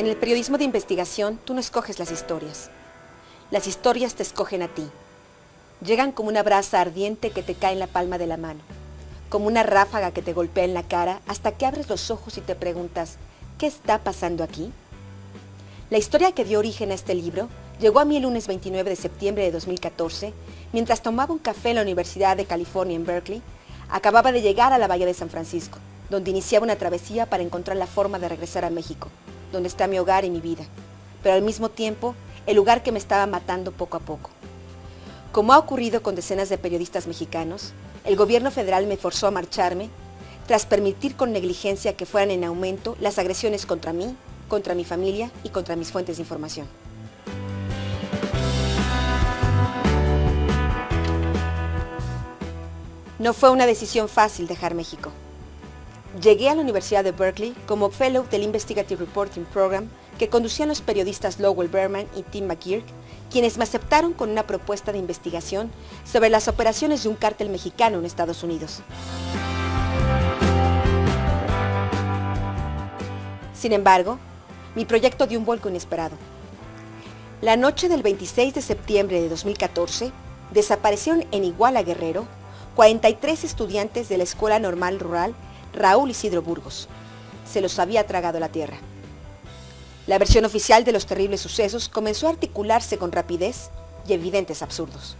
En el periodismo de investigación, tú no escoges las historias te escogen a ti. Llegan como una brasa ardiente que te cae en la palma de la mano, como una ráfaga que te golpea en la cara hasta que abres los ojos y te preguntas, ¿qué está pasando aquí? La historia que dio origen a este libro llegó a mí el lunes 29 de septiembre de 2014, mientras tomaba un café en la Universidad de California en Berkeley. Acababa de llegar a la Bahía de San Francisco, donde iniciaba una travesía para encontrar la forma de regresar a México, donde está mi hogar y mi vida, pero al mismo tiempo el lugar que me estaba matando poco a poco. Como ha ocurrido con decenas de periodistas mexicanos, el gobierno federal me forzó a marcharme tras permitir con negligencia que fueran en aumento las agresiones contra mí, contra mi familia y contra mis fuentes de información. No fue una decisión fácil dejar México. Llegué a la Universidad de Berkeley como fellow del Investigative Reporting Program que conducían los periodistas Lowell Berman y Tim McGurk, quienes me aceptaron con una propuesta de investigación sobre las operaciones de un cártel mexicano en Estados Unidos. Sin embargo, mi proyecto dio un vuelco inesperado. La noche del 26 de septiembre de 2014, desaparecieron en Iguala, Guerrero, 43 estudiantes de la Escuela Normal Rural Raúl Isidro Burgos. Se los había tragado la tierra. La versión oficial de los terribles sucesos comenzó a articularse con rapidez y evidentes absurdos.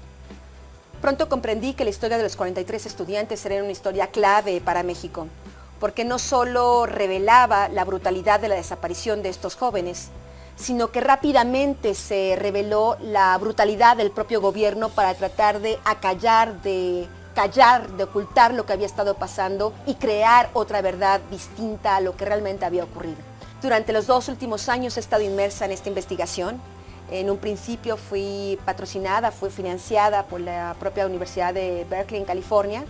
Pronto comprendí que la historia de los 43 estudiantes era una historia clave para México, porque no solo revelaba la brutalidad de la desaparición de estos jóvenes, sino que rápidamente se reveló la brutalidad del propio gobierno para tratar de acallar, de ocultar lo que había estado pasando y crear otra verdad distinta a lo que realmente había ocurrido. Durante los 2 últimos años he estado inmersa en esta investigación. En un principio fui financiada por la propia Universidad de Berkeley en California.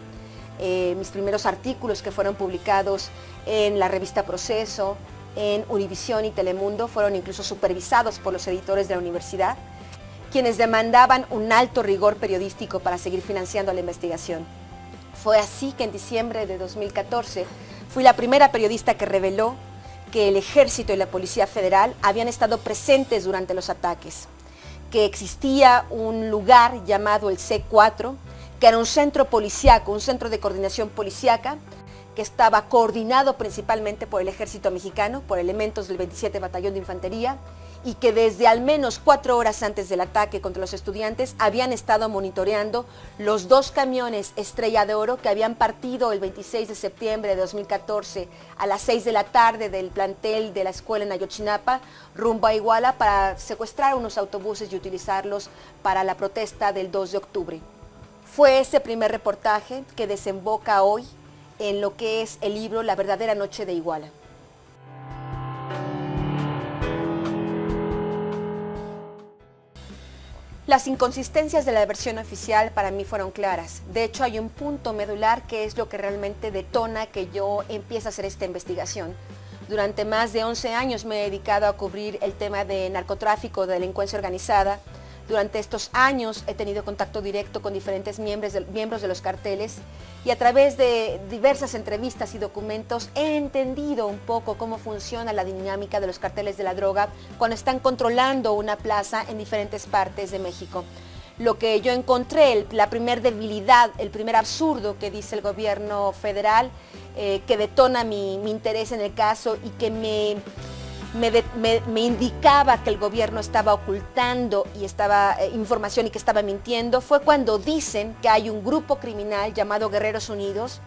Mis primeros artículos que fueron publicados en la revista Proceso, en Univisión y Telemundo, fueron incluso supervisados por los editores de la universidad, quienes demandaban un alto rigor periodístico para seguir financiando la investigación. Fue así que en diciembre de 2014 fui la primera periodista que reveló que el Ejército y la Policía Federal habían estado presentes durante los ataques, que existía un lugar llamado el C4, que era un centro policíaco, un centro de coordinación policíaca, que estaba coordinado principalmente por el Ejército Mexicano, por elementos del 27 Batallón de Infantería, y que desde al menos 4 horas antes del ataque contra los estudiantes habían estado monitoreando los 2 camiones Estrella de Oro que habían partido el 26 de septiembre de 2014 a las 6 de la tarde del plantel de la escuela en Ayotzinapa, rumbo a Iguala, para secuestrar unos autobuses y utilizarlos para la protesta del 2 de octubre. Fue ese primer reportaje que desemboca hoy en lo que es el libro La verdadera noche de Iguala. Las inconsistencias de la versión oficial para mí fueron claras. De hecho, hay un punto medular que es lo que realmente detona que yo empiece a hacer esta investigación. Durante más de 11 años me he dedicado a cubrir el tema de narcotráfico, de delincuencia organizada. Durante estos años he tenido contacto directo con diferentes miembros de los carteles y a través de diversas entrevistas y documentos he entendido un poco cómo funciona la dinámica de los carteles de la droga cuando están controlando una plaza en diferentes partes de México. Lo que yo encontré, la primer debilidad, el primer absurdo que dice el gobierno federal, que detona mi interés en el caso y que me indicaba que el gobierno estaba ocultando información y que estaba mintiendo, fue cuando dicen que hay un grupo criminal llamado Guerreros Unidos,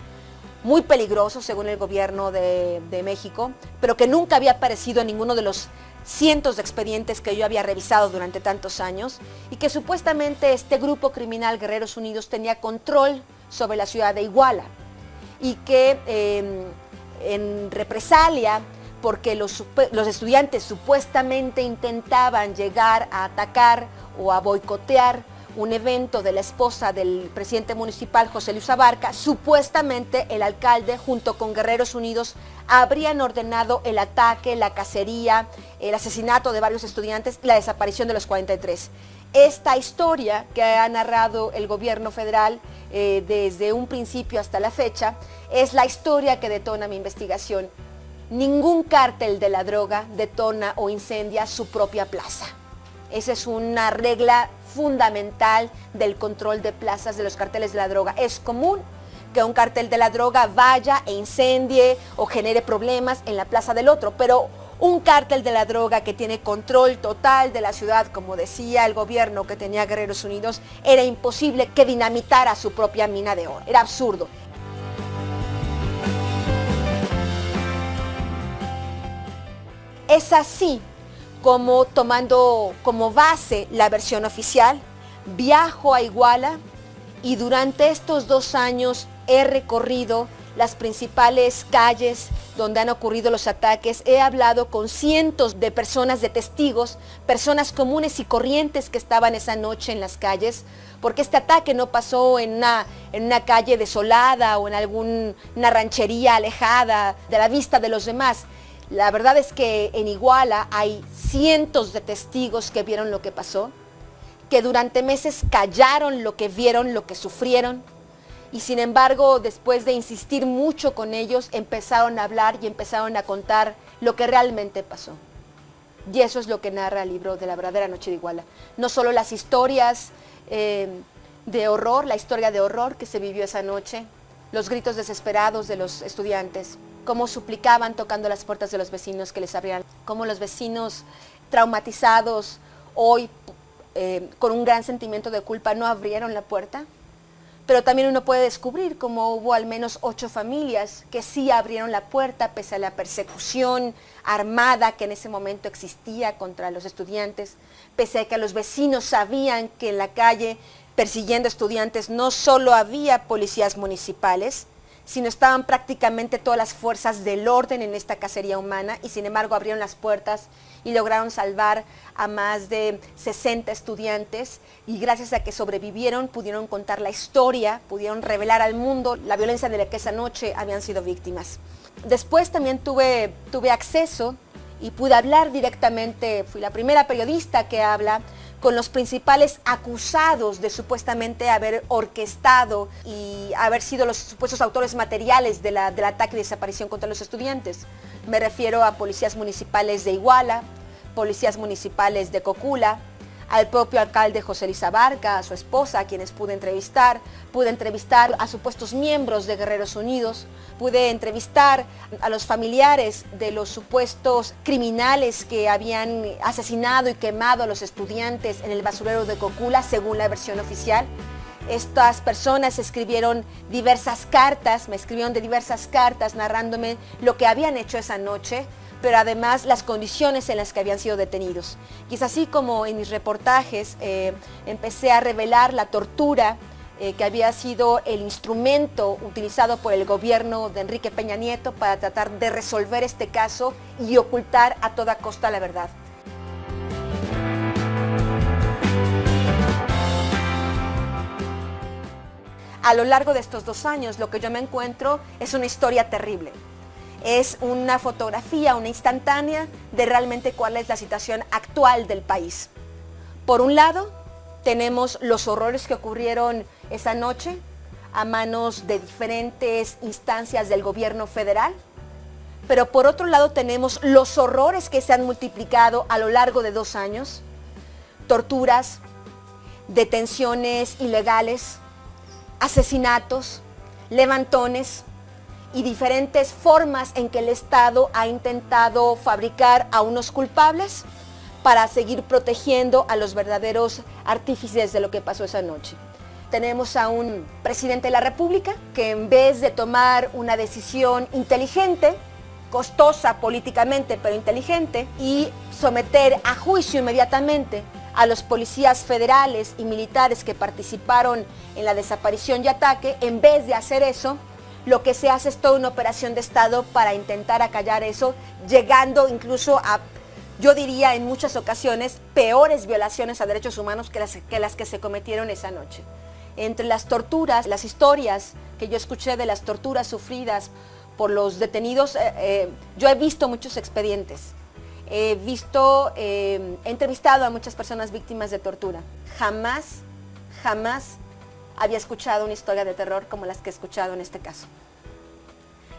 muy peligroso según el gobierno de México, pero que nunca había aparecido en ninguno de los cientos de expedientes que yo había revisado durante tantos años, y que supuestamente este grupo criminal Guerreros Unidos tenía control sobre la ciudad de Iguala y que en represalia, porque los estudiantes supuestamente intentaban llegar a atacar o a boicotear un evento de la esposa del presidente municipal, José Luis Abarca, supuestamente el alcalde junto con Guerreros Unidos habrían ordenado el ataque, la cacería, el asesinato de varios estudiantes y la desaparición de los 43. Esta historia que ha narrado el gobierno federal desde un principio hasta la fecha es la historia que detona mi investigación. Ningún cártel de la droga detona o incendia su propia plaza. Esa es una regla fundamental del control de plazas de los cárteles de la droga. Es común que un cártel de la droga vaya e incendie o genere problemas en la plaza del otro, pero un cártel de la droga que tiene control total de la ciudad, como decía el gobierno que tenía Guerreros Unidos, era imposible que dinamitara su propia mina de oro. Era absurdo. Es así como, tomando como base la versión oficial, viajo a Iguala y durante estos 2 años he recorrido las principales calles donde han ocurrido los ataques. He hablado con cientos de personas, de testigos, personas comunes y corrientes que estaban esa noche en las calles, porque este ataque no pasó en una calle desolada o en alguna ranchería alejada de la vista de los demás. La verdad es que en Iguala hay cientos de testigos que vieron lo que pasó, que durante meses callaron lo que vieron, lo que sufrieron, y sin embargo, después de insistir mucho con ellos, empezaron a hablar y empezaron a contar lo que realmente pasó. Y eso es lo que narra el libro de La verdadera noche de Iguala. No solo las historias de horror, la historia de horror que se vivió esa noche, los gritos desesperados de los estudiantes, cómo suplicaban tocando las puertas de los vecinos que les abrieran, cómo los vecinos traumatizados hoy con un gran sentimiento de culpa no abrieron la puerta, pero también uno puede descubrir cómo hubo al menos 8 familias que sí abrieron la puerta pese a la persecución armada que en ese momento existía contra los estudiantes, pese a que los vecinos sabían que en la calle persiguiendo estudiantes no solo había policías municipales, sino estaban prácticamente todas las fuerzas del orden en esta cacería humana, y sin embargo abrieron las puertas y lograron salvar a más de 60 estudiantes, y gracias a que sobrevivieron pudieron contar la historia, pudieron revelar al mundo la violencia de la que esa noche habían sido víctimas. Después también tuve acceso y pude hablar directamente, fui la primera periodista que habla con los principales acusados de supuestamente haber orquestado y haber sido los supuestos autores materiales del ataque y desaparición contra los estudiantes. Me refiero a policías municipales de Iguala, policías municipales de Cocula, al propio alcalde José Luis Abarca, a su esposa, a quienes pude entrevistar a supuestos miembros de Guerreros Unidos, pude entrevistar a los familiares de los supuestos criminales que habían asesinado y quemado a los estudiantes en el basurero de Cocula, según la versión oficial. Estas personas escribieron diversas cartas, me escribieron de diversas cartas narrándome lo que habían hecho esa noche, pero además las condiciones en las que habían sido detenidos. Y es así como en mis reportajes empecé a revelar la tortura que había sido el instrumento utilizado por el gobierno de Enrique Peña Nieto para tratar de resolver este caso y ocultar a toda costa la verdad. A lo largo de estos 2 años, lo que yo me encuentro es una historia terrible. Es una fotografía, una instantánea de realmente cuál es la situación actual del país. Por un lado, tenemos los horrores que ocurrieron esa noche a manos de diferentes instancias del gobierno federal, pero por otro lado tenemos los horrores que se han multiplicado a lo largo de 2 años, torturas, detenciones ilegales, asesinatos, levantones y diferentes formas en que el Estado ha intentado fabricar a unos culpables para seguir protegiendo a los verdaderos artífices de lo que pasó esa noche. Tenemos a un presidente de la República que en vez de tomar una decisión inteligente, costosa políticamente, pero inteligente, y someter a juicio inmediatamente a los policías federales y militares que participaron en la desaparición y ataque, en vez de hacer eso, lo que se hace es toda una operación de Estado para intentar acallar eso, llegando incluso a, yo diría en muchas ocasiones, peores violaciones a derechos humanos que las que se cometieron esa noche. Entre las torturas, las historias que yo escuché de las torturas sufridas por los detenidos, yo he visto muchos expedientes. He entrevistado a muchas personas víctimas de tortura. Jamás había escuchado una historia de terror como las que he escuchado en este caso.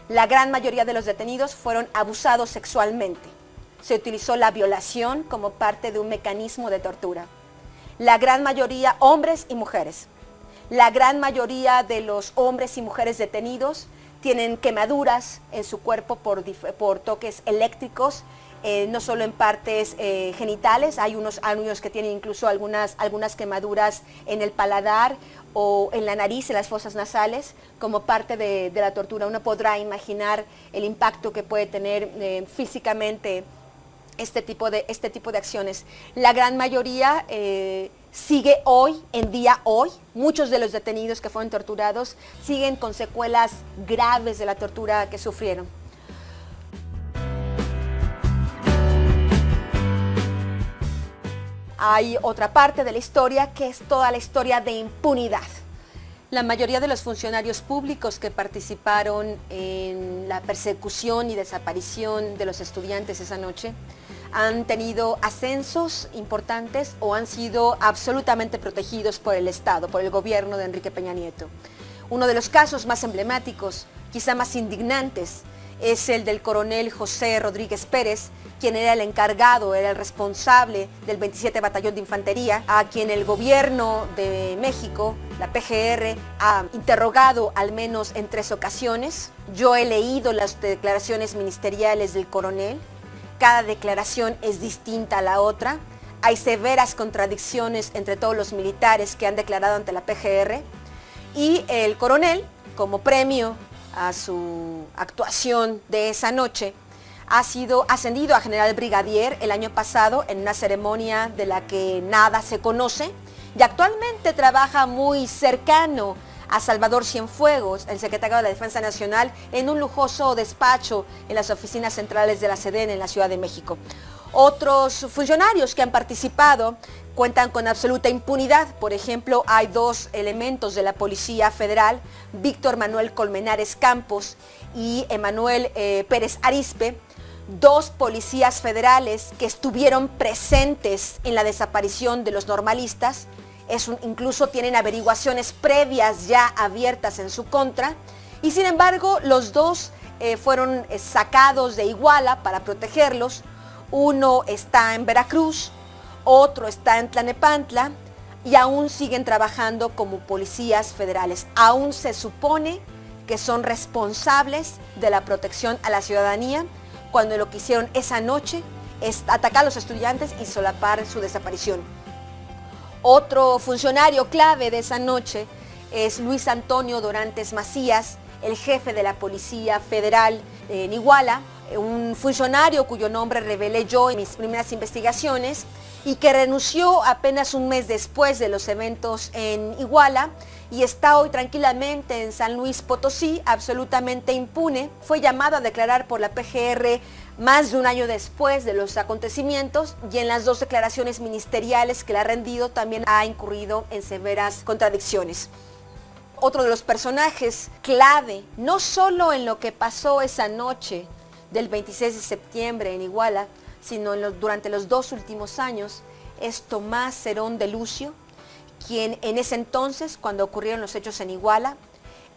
La gran mayoría de los detenidos fueron abusados sexualmente. Se utilizó la violación como parte de un mecanismo de tortura. La gran mayoría, hombres y mujeres. La gran mayoría de los hombres y mujeres detenidos tienen quemaduras en su cuerpo por toques eléctricos, no solo en partes genitales, hay unos que tienen incluso algunas quemaduras en el paladar o en la nariz, en las fosas nasales, como parte de la tortura. Uno podrá imaginar el impacto que puede tener físicamente este tipo de acciones. La gran mayoría sigue hoy, muchos de los detenidos que fueron torturados siguen con secuelas graves de la tortura que sufrieron. Hay otra parte de la historia que es toda la historia de impunidad. La mayoría de los funcionarios públicos que participaron en la persecución y desaparición de los estudiantes esa noche han tenido ascensos importantes o han sido absolutamente protegidos por el Estado, por el gobierno de Enrique Peña Nieto. Uno de los casos más emblemáticos, quizá más indignantes, es el del coronel José Rodríguez Pérez, quien era el encargado, era el responsable del 27 Batallón de Infantería, a quien el gobierno de México, la PGR, ha interrogado al menos en 3 ocasiones. Yo he leído las declaraciones ministeriales del coronel. Cada declaración es distinta a la otra. Hay severas contradicciones entre todos los militares que han declarado ante la PGR. Y el coronel, como premio a su actuación de esa noche, ha sido ascendido a general brigadier el año pasado en una ceremonia de la que nada se conoce y actualmente trabaja muy cercano a Salvador Cienfuegos, el secretario de la Defensa Nacional, en un lujoso despacho en las oficinas centrales de la SEDEN en la Ciudad de México. Otros funcionarios que han participado cuentan con absoluta impunidad. Por ejemplo, hay 2 elementos de la Policía Federal, Víctor Manuel Colmenares Campos y Emanuel Pérez Arizpe, 2 policías federales que estuvieron presentes en la desaparición de los normalistas. Incluso tienen averiguaciones previas ya abiertas en su contra. Y sin embargo, los 2 fueron sacados de Iguala para protegerlos. Uno está en Veracruz, otro está en Tlalnepantla y aún siguen trabajando como policías federales. Aún se supone que son responsables de la protección a la ciudadanía, cuando lo que hicieron esa noche es atacar a los estudiantes y solapar su desaparición. Otro funcionario clave de esa noche es Luis Antonio Dorantes Macías, el jefe de la Policía Federal en Iguala, un funcionario cuyo nombre revelé yo en mis primeras investigaciones y que renunció apenas un mes después de los eventos en Iguala y está hoy tranquilamente en San Luis Potosí, absolutamente impune. Fue llamado a declarar por la PGR más de un año después de los acontecimientos y en las 2 declaraciones ministeriales que le ha rendido también ha incurrido en severas contradicciones. Otro de los personajes clave, no solo en lo que pasó esa noche del 26 de septiembre en Iguala, sino durante los 2 últimos años, es Tomás Cerón de Lucio, quien en ese entonces, cuando ocurrieron los hechos en Iguala,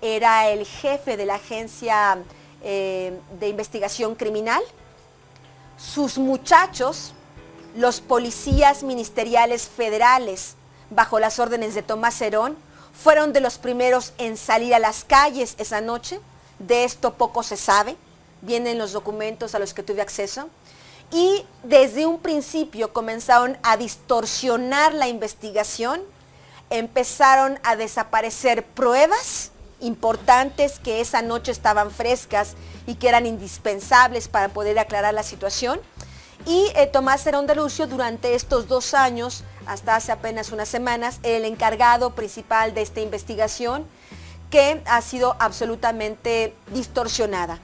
era el jefe de la Agencia de Investigación Criminal. Sus muchachos, los policías ministeriales federales, bajo las órdenes de Tomás Cerón, fueron de los primeros en salir a las calles esa noche. De esto poco se sabe, vienen los documentos a los que tuve acceso. Y desde un principio comenzaron a distorsionar la investigación, empezaron a desaparecer pruebas importantes que esa noche estaban frescas y que eran indispensables para poder aclarar la situación. Y Tomás Cerón de Lucio durante estos 2 años, hasta hace apenas unas semanas, el encargado principal de esta investigación que ha sido absolutamente distorsionada.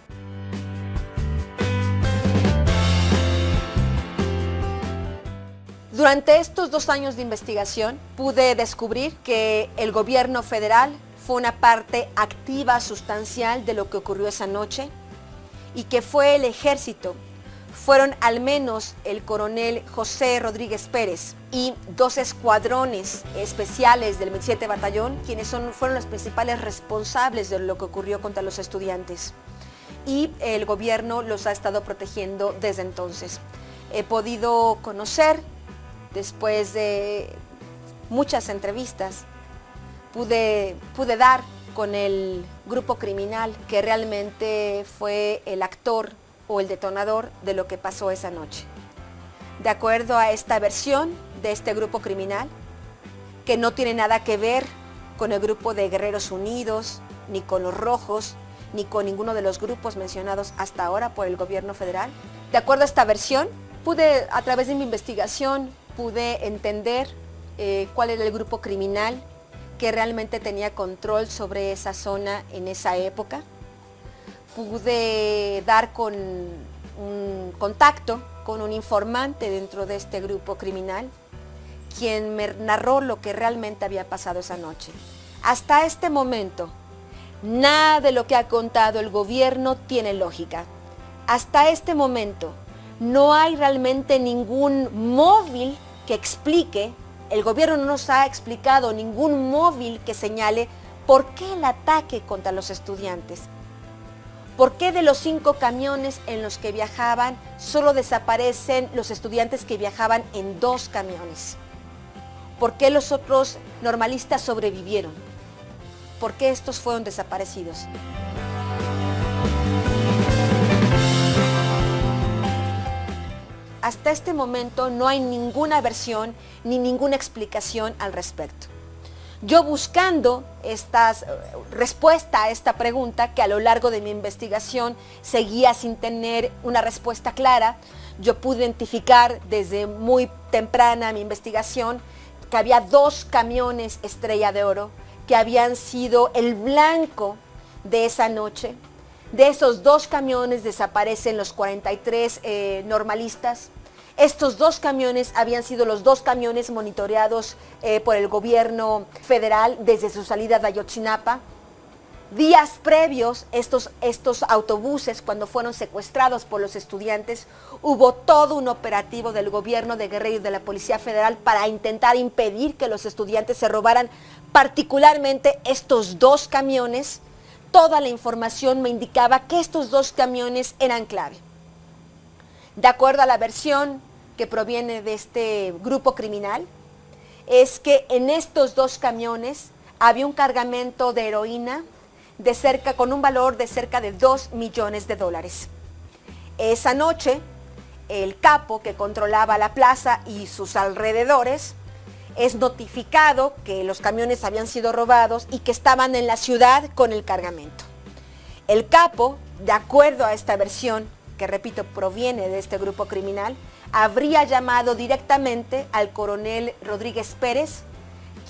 Durante estos 2 años de investigación pude descubrir que el gobierno federal fue una parte activa, sustancial de lo que ocurrió esa noche y que fue el ejército. Fueron al menos el coronel José Rodríguez Pérez y 2 escuadrones especiales del 27 Batallón, quienes fueron los principales responsables de lo que ocurrió contra los estudiantes. y el gobierno los ha estado protegiendo desde entonces. He podido conocer, después de muchas entrevistas, pude dar con el grupo criminal que realmente fue el actor o el detonador de lo que pasó esa noche. De acuerdo a esta versión de este grupo criminal, que no tiene nada que ver con el grupo de Guerreros Unidos, ni con los Rojos, ni con ninguno de los grupos mencionados hasta ahora por el gobierno federal. De acuerdo a esta versión, a través de mi investigación, pude entender cuál era el grupo criminal que realmente tenía control sobre esa zona en esa época. Pude dar con un contacto con un informante dentro de este grupo criminal, quien me narró lo que realmente había pasado esa noche. Hasta este momento, nada de lo que ha contado el gobierno tiene lógica. Hasta este momento, no hay realmente ningún móvil que explique, el gobierno no nos ha explicado ningún móvil que señale por qué el ataque contra los estudiantes. ¿Por qué de los 5 camiones en los que viajaban solo desaparecen los estudiantes que viajaban en 2 camiones? ¿Por qué los otros normalistas sobrevivieron? ¿Por qué estos fueron desaparecidos? Hasta este momento no hay ninguna versión ni ninguna explicación al respecto. Yo buscando respuesta a esta pregunta, que a lo largo de mi investigación seguía sin tener una respuesta clara, yo pude identificar desde muy temprana mi investigación que había 2 camiones Estrella de Oro que habían sido el blanco de esa noche. De esos 2 camiones desaparecen los 43 normalistas. Estos 2 camiones habían sido los 2 camiones monitoreados por el gobierno federal desde su salida de Ayotzinapa. Días previos, estos autobuses, cuando fueron secuestrados por los estudiantes, hubo todo un operativo del gobierno de Guerrero y de la Policía Federal para intentar impedir que los estudiantes se robaran particularmente estos 2 camiones. Toda la información me indicaba que estos 2 camiones eran clave. De acuerdo a la versión que proviene de este grupo criminal, es que en estos 2 camiones había un cargamento de heroína con un valor de cerca de $2 millones. Esa noche, el capo que controlaba la plaza y sus alrededores es notificado que los camiones habían sido robados y que estaban en la ciudad con el cargamento. El capo, de acuerdo a esta versión, que repito, proviene de este grupo criminal, habría llamado directamente al coronel Rodríguez Pérez,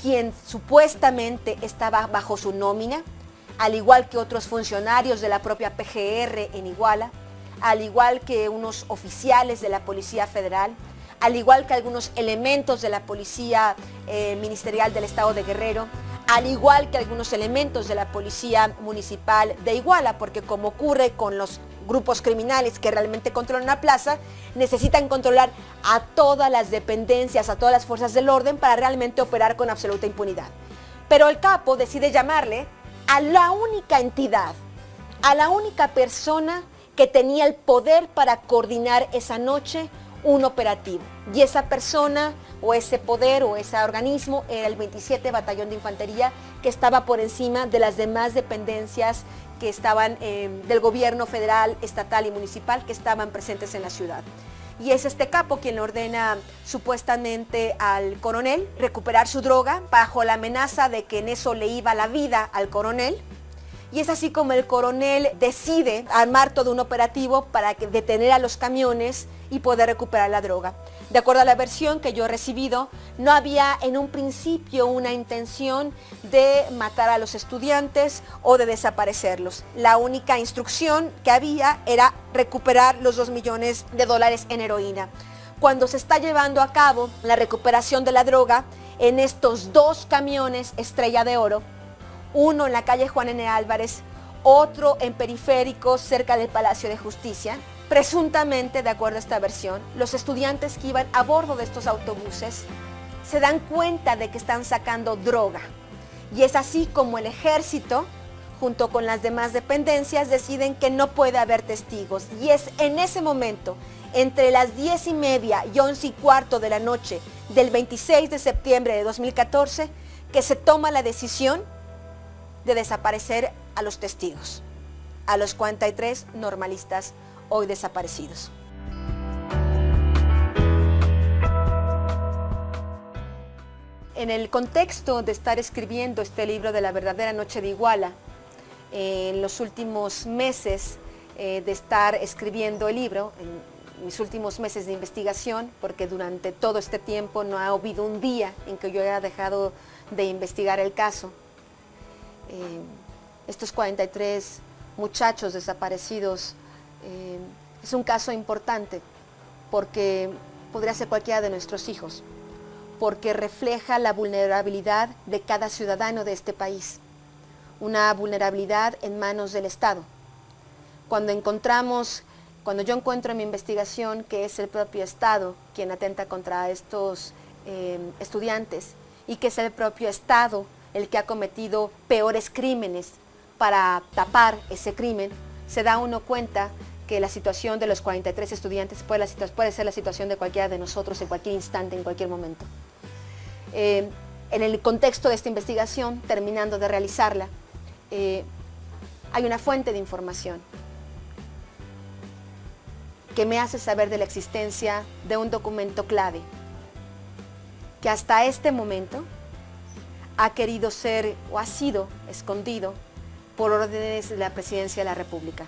quien supuestamente estaba bajo su nómina, al igual que otros funcionarios de la propia PGR en Iguala, al igual que unos oficiales de la Policía Federal, al igual que algunos elementos de la Policía Ministerial del Estado de Guerrero, al igual que algunos elementos de la Policía Municipal de Iguala, porque como ocurre con los grupos criminales que realmente controlan la plaza, necesitan controlar a todas las dependencias, a todas las fuerzas del orden para realmente operar con absoluta impunidad. Pero el capo decide llamarle a la única entidad, a la única persona que tenía el poder para coordinar esa noche un operativo. Y esa persona o ese poder o ese organismo era el 27 Batallón de Infantería, que estaba por encima de las demás dependencias que estaban del gobierno federal, estatal y municipal que estaban presentes en la ciudad. Y es este capo quien le ordena supuestamente al coronel recuperar su droga bajo la amenaza de que en eso le iba la vida al coronel. Y es así como el coronel decide armar todo un operativo para detener a los camiones y poder recuperar la droga. De acuerdo a la versión que yo he recibido, no había en un principio una intención de matar a los estudiantes o de desaparecerlos. La única instrucción que había era recuperar los $2 millones en heroína. Cuando se está llevando a cabo la recuperación de la droga en estos 2 camiones Estrella de Oro, uno en la calle Juan N. Álvarez, otro en Periféricos cerca del Palacio de Justicia, presuntamente, de acuerdo a esta versión, los estudiantes que iban a bordo de estos autobuses se dan cuenta de que están sacando droga. Y es así como el ejército, junto con las demás dependencias, deciden que no puede haber testigos. Y es en ese momento, entre las 10:30 y 11:15 de la noche del 26 de septiembre de 2014, que se toma la decisión de desaparecer a los testigos, a los 43 normalistas hoy desaparecidos. En el contexto de estar escribiendo este libro de La verdadera noche de Iguala, en los últimos meses de estar escribiendo el libro, en mis últimos meses de investigación, porque durante todo este tiempo no ha habido un día en que yo haya dejado de investigar el caso, estos 43 muchachos desaparecidos es un caso importante porque podría ser cualquiera de nuestros hijos, porque refleja la vulnerabilidad de cada ciudadano de este país, una vulnerabilidad en manos del Estado. Cuando yo encuentro en mi investigación que es el propio Estado quien atenta contra estos estudiantes y que es el propio Estado el que ha cometido peores crímenes para tapar ese crimen, se da uno cuenta que la situación de los 43 estudiantes puede ser la situación de cualquiera de nosotros en cualquier instante, en cualquier momento. En el contexto de esta investigación, terminando de realizarla, hay una fuente de información que me hace saber de la existencia de un documento clave que hasta este momento ha querido ser o ha sido escondido por órdenes de la Presidencia de la República.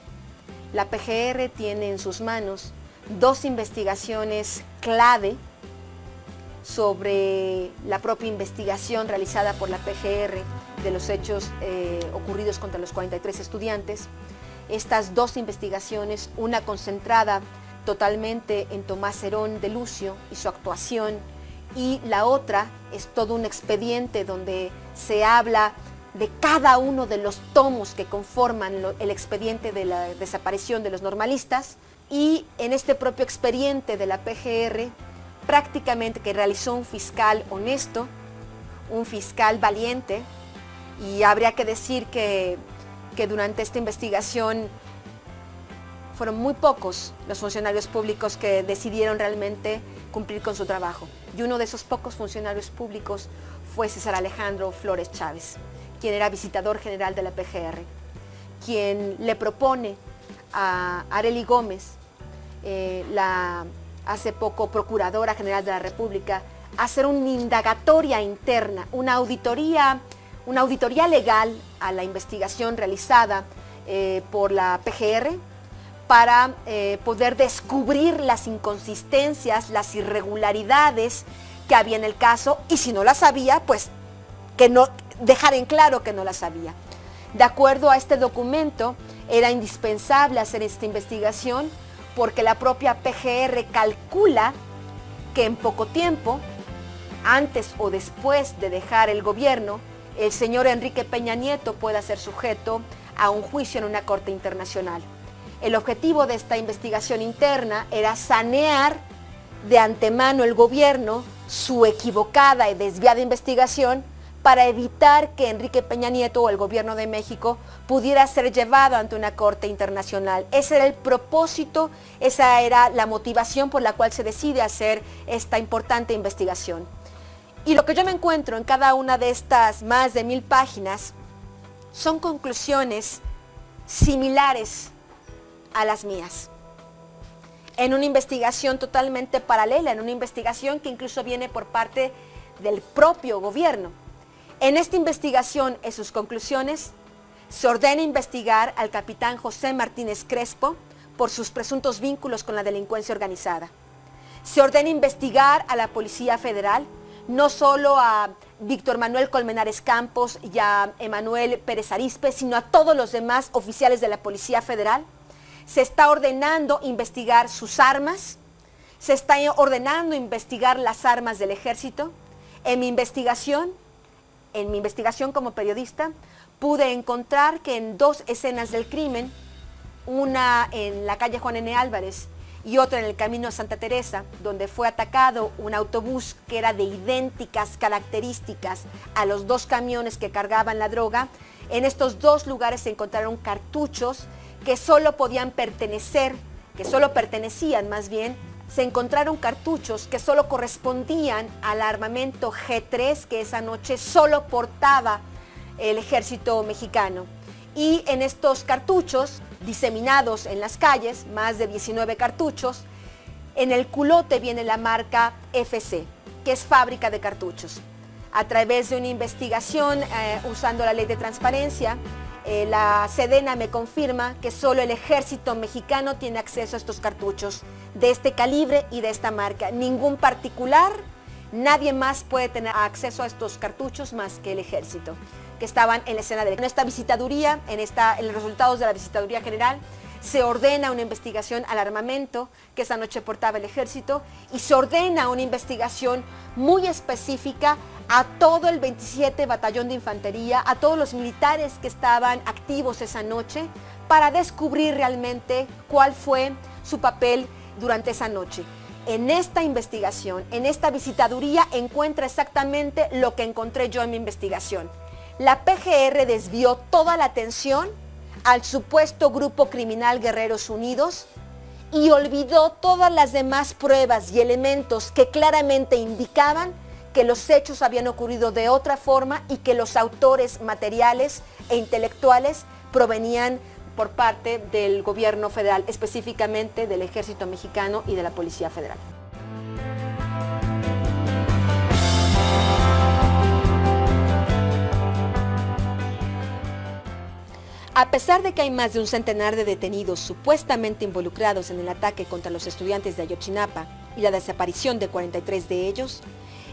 La PGR tiene en sus manos 2 investigaciones clave sobre la propia investigación realizada por la PGR de los hechos ocurridos contra los 43 estudiantes. Estas 2 investigaciones, una concentrada totalmente en Tomás Herón de Lucio y su actuación, y la otra es todo un expediente donde se habla de cada uno de los tomos que conforman el expediente de la desaparición de los normalistas, y en este propio expediente de la PGR, prácticamente que realizó un fiscal honesto, un fiscal valiente, y habría que decir que durante esta investigación fueron muy pocos los funcionarios públicos que decidieron realmente cumplir con su trabajo. Y uno de esos pocos funcionarios públicos fue César Alejandro Flores Chávez, quien era visitador general de la PGR, quien le propone a Arely Gómez, la hace poco Procuradora General de la República, hacer una indagatoria interna, una auditoría legal a la investigación realizada por la PGR para poder descubrir las inconsistencias, las irregularidades que había en el caso, y si no las había, pues que no dejar en claro que no las había. De acuerdo a este documento, era indispensable hacer esta investigación porque la propia PGR calcula que en poco tiempo, antes o después de dejar el gobierno, el señor Enrique Peña Nieto pueda ser sujeto a un juicio en una corte internacional. El objetivo de esta investigación interna era sanear de antemano el gobierno su equivocada y desviada investigación para evitar que Enrique Peña Nieto o el gobierno de México pudiera ser llevado ante una corte internacional. Ese era el propósito, esa era la motivación por la cual se decide hacer esta importante investigación. Y lo que yo me encuentro en cada una de estas más de 1000 páginas son conclusiones similares a las mías, en una investigación totalmente paralela, en una investigación que incluso viene por parte del propio gobierno. En esta investigación, en sus conclusiones, se ordena investigar al capitán José Martínez Crespo por sus presuntos vínculos con la delincuencia organizada. Se ordena investigar a la Policía Federal, no solo a Víctor Manuel Colmenares Campos y a Emanuel Pérez Arizpe, sino a todos los demás oficiales de la Policía Federal. Se está ordenando investigar sus armas, se está ordenando investigar las armas del ejército. En mi investigación como periodista, pude encontrar que en 2 escenas del crimen, una en la calle Juan N. Álvarez y otra en el camino a Santa Teresa, donde fue atacado un autobús que era de idénticas características a los 2 camiones que cargaban la droga, En estos dos lugares se encontraron cartuchos que solo pertenecían más bien, se encontraron cartuchos que solo correspondían al armamento G3 que esa noche solo portaba el ejército mexicano. Y en estos cartuchos, diseminados en las calles, más de 19 cartuchos, en el culote viene la marca FC, que es fábrica de cartuchos. A través de una investigación usando la ley de transparencia, la Sedena me confirma que solo el ejército mexicano tiene acceso a estos cartuchos de este calibre y de esta marca. Ningún particular, nadie más puede tener acceso a estos cartuchos más que el ejército, que estaban en la escena de esta visitaduría, en los resultados de la visitaduría general. Se ordena una investigación al armamento que esa noche portaba el ejército y se ordena una investigación muy específica a todo el 27 Batallón de Infantería, a todos los militares que estaban activos esa noche para descubrir realmente cuál fue su papel durante esa noche. En esta investigación, en esta visitaduría, encuentra exactamente lo que encontré yo en mi investigación. La PGR desvió toda la atención al supuesto grupo criminal Guerreros Unidos y olvidó todas las demás pruebas y elementos que claramente indicaban que los hechos habían ocurrido de otra forma y que los autores materiales e intelectuales provenían por parte del gobierno federal, específicamente del Ejército Mexicano y de la Policía Federal. A pesar de que hay más de un centenar de detenidos supuestamente involucrados en el ataque contra los estudiantes de Ayotzinapa y la desaparición de 43 de ellos,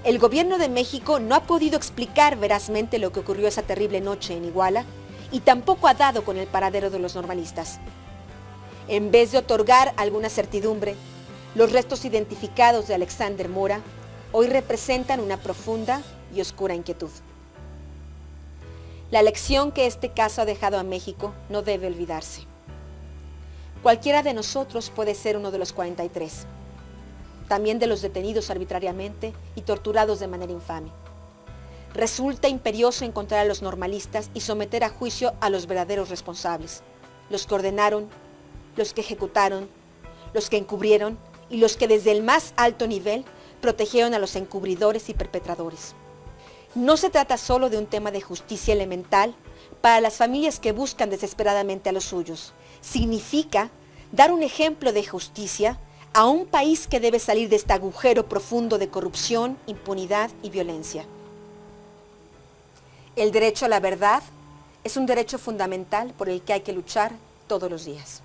el gobierno de México no ha podido explicar verazmente lo que ocurrió esa terrible noche en Iguala y tampoco ha dado con el paradero de los normalistas. En vez de otorgar alguna certidumbre, los restos identificados de Alexander Mora hoy representan una profunda y oscura inquietud. La lección que este caso ha dejado a México no debe olvidarse. Cualquiera de nosotros puede ser uno de los 43, también de los detenidos arbitrariamente y torturados de manera infame. Resulta imperioso encontrar a los normalistas y someter a juicio a los verdaderos responsables, los que ordenaron, los que ejecutaron, los que encubrieron y los que desde el más alto nivel protegieron a los encubridores y perpetradores. No se trata solo de un tema de justicia elemental para las familias que buscan desesperadamente a los suyos. Significa dar un ejemplo de justicia a un país que debe salir de este agujero profundo de corrupción, impunidad y violencia. El derecho a la verdad es un derecho fundamental por el que hay que luchar todos los días.